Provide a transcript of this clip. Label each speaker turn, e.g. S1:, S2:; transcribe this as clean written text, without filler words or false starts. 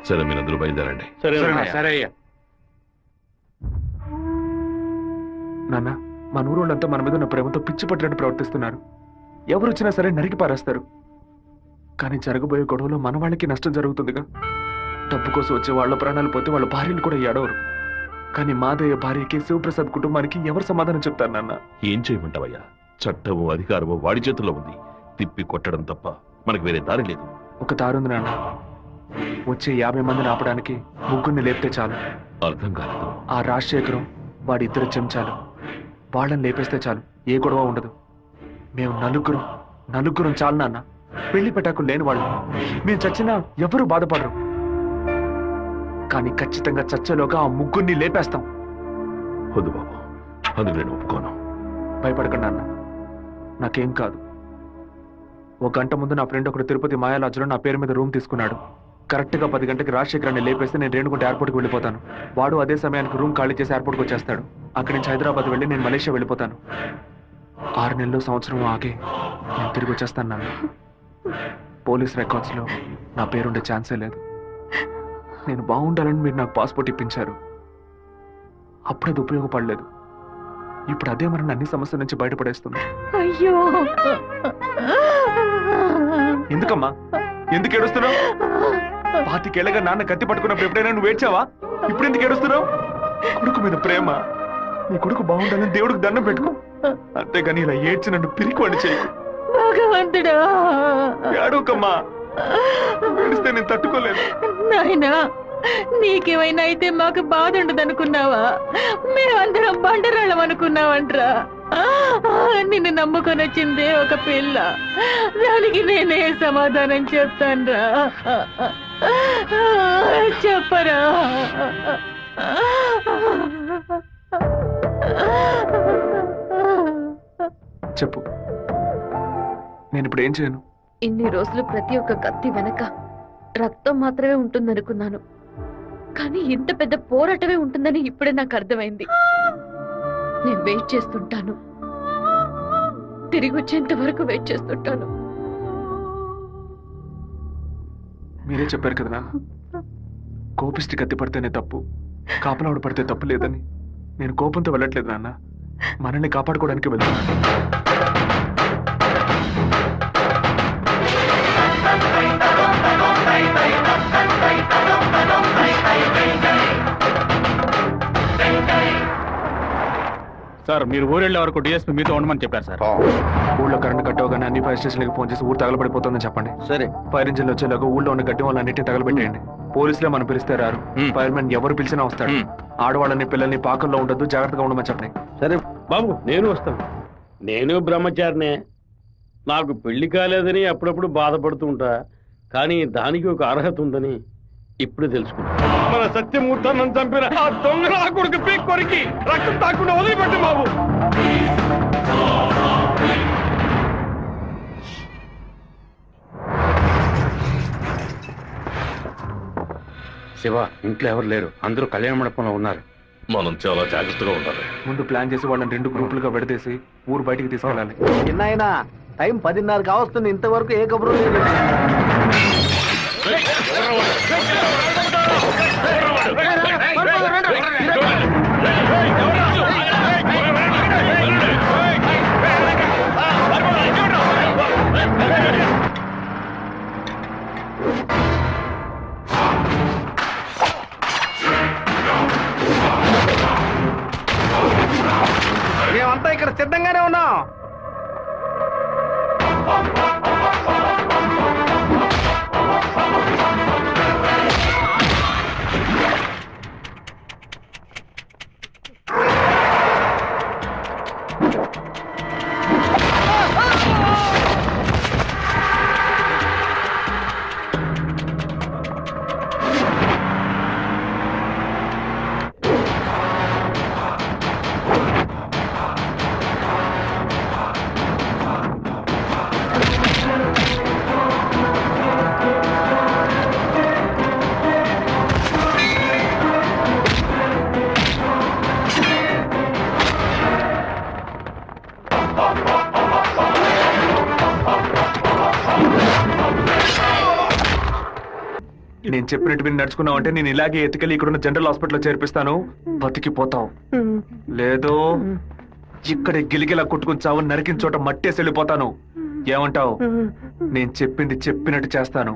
S1: సరే మీరందరూ బయలుదేరండి.
S2: సరే అయ్యా.
S3: నాన్న, మన ఊరోళ్ళంతా మన మీద ఉన్న ప్రేమతో పిచ్చి పట్టినట్టు ప్రవర్తిస్తున్నారు. ఎవరు వచ్చినా సరే నరికి పారేస్తారు. కానీ జరగబోయే గొడవలో మన వాళ్ళకి నష్టం జరుగుతుందిగా. డబ్బు కోసం వచ్చే వాళ్ళ ప్రాణాలు పోతే వాళ్ళ భార్యలు కూడా ఏడవరు. కానీ మాదయ్య భార్యకి శివప్రసాద్ కుటుంబానికి ఎవరు సమాధానం చెప్తారు నాన్న?
S1: ఏం చేయమంటావయ్యా? చట్టము అధికారము వాడి చేతుల్లో ఉంది. తిప్పి కొట్టడం తప్ప మనకు వేరే దారి లేదు.
S3: ఒక దారుంది నాన్న. వచ్చే 50 మందిని ఆపడానికి ముగ్గురిని లేపితే చాలు.
S1: అర్థం కాలేదు.
S3: ఆ రాజశేఖరం వాడి 2 చెంచాలు వాళ్ళని లేపేస్తే చాలు, ఏ గొడవ ఉండదు. మేము నలుగురం చాలు నాన్న. పెళ్లి పెట్టాకులు లేని వాళ్ళు. మేము చచ్చినా ఎవరూ బాధపడరు. కానీ ఖచ్చితంగా చచ్చేలోగా ఆ ముగ్గురిని లేపేస్తాం.
S1: వద్దు బాబు, అందుకు నేను ఒప్పుకోను.
S3: భయపడకండి అన్న, నాకేం కాదు. 1 గంట ముందు నా ఫ్రెండ్ ఒకడు తిరుపతి మాయాలాజ్లో నా పేరు మీద రూమ్ తీసుకున్నాడు. కరెక్ట్గా 10 గంటకి రాజశేఖరాన్ని లేపేస్తే నేను రేణుగుంట ఎయిర్పోర్ట్కి వెళ్ళిపోతాను. వాడు అదే సమయానికి రూమ్ ఖాళీ చేసి ఎయిర్పోర్ట్కి వచ్చేస్తాడు. అక్కడి నుంచి హైదరాబాద్ వెళ్ళి నేను మలేషియా వెళ్ళిపోతాను. 6 నెలలు సంవత్సరం ఆగి నేను తిరిగి వచ్చేస్తాను నాన్న. పోలీస్ రికార్డ్స్లో నా పేరుండే ఛాన్సే లేదు. నేను బాగుండాలని మీరు నాకు పాస్పోర్ట్ ఇప్పించారు. అప్పుడు అది ఉపయోగపడలేదు. ఇప్పుడు అదే మన అన్ని సమస్యల నుంచి బయటపడేస్తుంది.
S4: అయ్యో,
S3: ఎందుకమ్మా, ఎందుకు ఏడుస్తున్నావు? 25 ఏళ్ళగా నాన్న కత్తి పట్టుకున్నప్పుడు ఎప్పుడైనా నువ్వు ఏడ్చావా? ఇప్పుడు ఎందుకు ఏడుస్తున్నావు? కొడుకు మీద ప్రేమ. నీ కొడుకు బాగుండాలని దేవుడికి దండం పెట్టుకో. అంతేగాని ఇలా ఏడ్చి నన్ను పిరికివాడిని చేయకు.
S4: భగవంతుడా,
S3: ఏడవకమ్మా. ఏడిస్తే నేను తట్టుకోలేదు.
S4: నాయనా, నీకేమైనా అయితే మాకు బాధ ఉండదనుకున్నావా? మేమందరం బండరాళ్ళం అనుకున్నావంట్రా. నిన్ను నమ్ముకొని వచ్చిందే ఒక పిల్ల. దానికి నేనే సమాధానం చెప్తాన్రా. చెప్పరా?
S3: చెప్పు, నేను ఇప్పుడు ఏం చేయను?
S4: ఇన్ని రోజులు ప్రతి ఒక్క కత్తి వెనక రక్తం మాత్రమే ఉంటుందనుకున్నాను. కానీ ఇంత పెద్ద పోరాటమే ఉంటుందని ఇప్పుడే నాకు అర్థమైంది. నేను వెయిట్ చేస్తుంటాను, తిరిగి వచ్చేంత వరకు వెయిట్ చేస్తుంటాను.
S3: మీరే చెప్పారు కదా నాన్న, కోపిష్టి కత్తి పడితేనే తప్పు, కాపలావిడ పడితే తప్పు లేదని. నేను కోపంతో వెళ్ళట్లేదు నాన్న, మనల్ని కాపాడుకోవడానికి వెళ్తున్నాను.
S2: సార్, మీరు ఊరెళ్ళే వరకు డిఎస్పీ మీతో ఉండమని చెప్పారు సార్.
S3: ఊళ్ళో కరెంట్ కట్ అవగానే అన్ని ఫైర్ స్టేషన్లకు ఫోన్ చేసి ఊరు తగలబడిపోతుందని చెప్పండి.
S2: సరే.
S3: ఫైర్ ఇంజిన్లు వచ్చేలాగా ఊళ్ళో ఉన్న గడ్డి వాళ్ళన్నింటినీ తగలబెట్టేయండి. పోలీసులే మనం పిలిస్తే రారు. ఫైర్మెన్ ఎవరు పిలిచినా వస్తాడు. ఆడవాళ్ళని పిల్లల్ని పాకల్లో ఉండొద్దు, జాగ్రత్తగా ఉండమని చెప్పండి.
S5: సరే బాబు, నేను వస్తాను. నేను బ్రహ్మచారినే. నాకు పెళ్లి కాలేదని అప్పుడప్పుడు బాధపడుతూ ఉంటా. కానీ దానికి ఒక అర్హత ఉందని ఇప్పుడు తెలుసుకున్నా. మన సత్యమూర్తాన్ని చంపిన ఆ దొంగ కొడుకు పీక్ కొరికి రక్తం తాకుండా వదిలిపెట్టు బాబు. శివ, ఇంట్లో ఎవరు లేరు, అందరూ కళ్యాణ మండపంలో ఉన్నారు.
S1: మనం చాలా జాగ్రత్తగా ఉండాలి.
S3: ముందు ప్లాన్ చేసి వాళ్ళని 2 గ్రూపులుగా విడదీసి ఊరు బయటికి తీసుకెళ్ళాలి.
S2: చిన్నాయనా, టైం 10:30 కావస్తుంది, ఇంతవరకు ఏ కబురు లేదు. మేమంతా ఇక్కడ సిద్ధంగానే ఉన్నాం.
S3: నేను చెప్పినట్టు విని నడుచుకున్నావు అంటే నేను ఇలాగే ఎత్తుకెళ్ళి ఇక్కడున్న జనరల్ హాస్పిటల్లో చేర్పిస్తాను, బతికిపోతావు. లేదో ఇక్కడే గిలిగిలా కొట్టుకుని చావు, నరికిన చోట మట్టేసి వెళ్ళిపోతాను. ఏమంటావు? నేను చెప్పింది చెప్పినట్టు చేస్తాను.